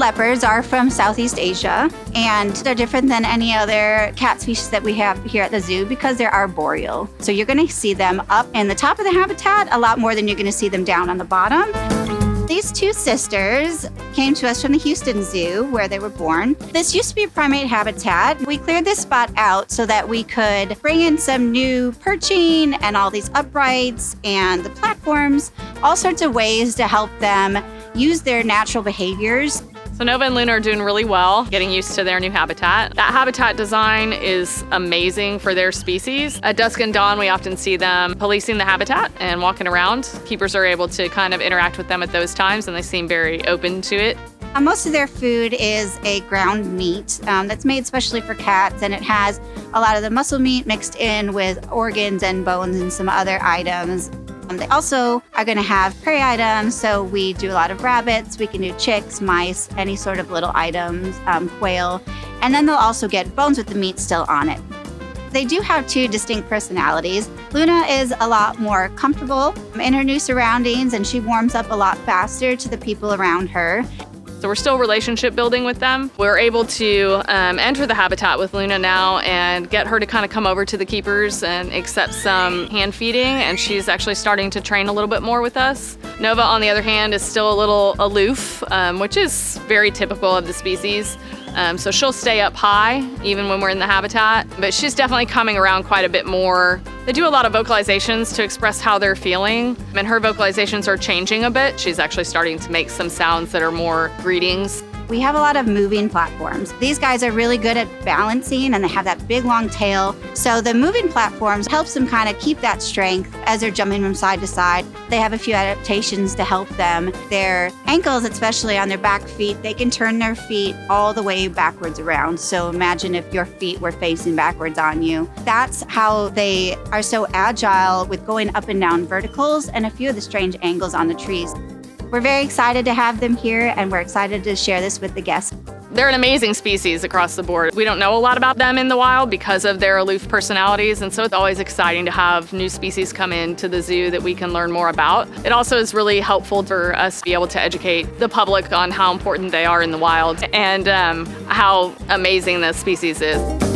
leopards are from Southeast Asia, and they're different than any other cat species that we have here at the zoo because they're arboreal. So you're going to see them up in the top of the habitat a lot more than you're going to see them down on the bottom. These two sisters came to us from the Houston Zoo where they were born. This used to be a primate habitat. We cleared this spot out so that we could bring in some new perching and all these uprights and the platforms, all sorts of ways to help them use their natural behaviors. So Nova and Luna are doing really well, getting used to their new habitat. That habitat design is amazing for their species. At dusk and dawn, we often see them policing the habitat and walking around. Keepers are able to kind of interact with them at those times, and they seem very open to it. Most of their food is a ground meat that's made especially for cats, and it has a lot of the muscle meat mixed in with organs and bones and some other items. They also are going to have prey items, so we do a lot of rabbits, we can do chicks, mice, any sort of little items, quail, and then they'll also get bones with the meat still on it. They do have two distinct personalities. Luna is a lot more comfortable in her new surroundings, and she warms up a lot faster to the people around her. So we're still relationship building with them. We're able to enter the habitat with Luna now and get her to kind of come over to the keepers and accept some hand feeding, and she's actually starting to train a little bit more with us. Nova, on the other hand, is still a little aloof, which is very typical of the species. So she'll stay up high even when we're in the habitat, but she's definitely coming around quite a bit more. They do a lot of vocalizations to express how they're feeling, and her vocalizations are changing a bit. She's actually starting to make some sounds that are more greetings. We have a lot of moving platforms. These guys are really good at balancing, and they have that big long tail. So the moving platforms helps them kind of keep that strength as they're jumping from side to side. They have a few adaptations to help them. Their ankles, especially on their back feet, they can turn their feet all the way backwards around. So imagine if your feet were facing backwards on you. That's how they are so agile with going up and down verticals and a few of the strange angles on the trees. We're very excited to have them here, and we're excited to share this with the guests. They're an amazing species across the board. We don't know a lot about them in the wild because of their aloof personalities, and so it's always exciting to have new species come into the zoo that we can learn more about. It also is really helpful for us to be able to educate the public on how important they are in the wild and how amazing this species is.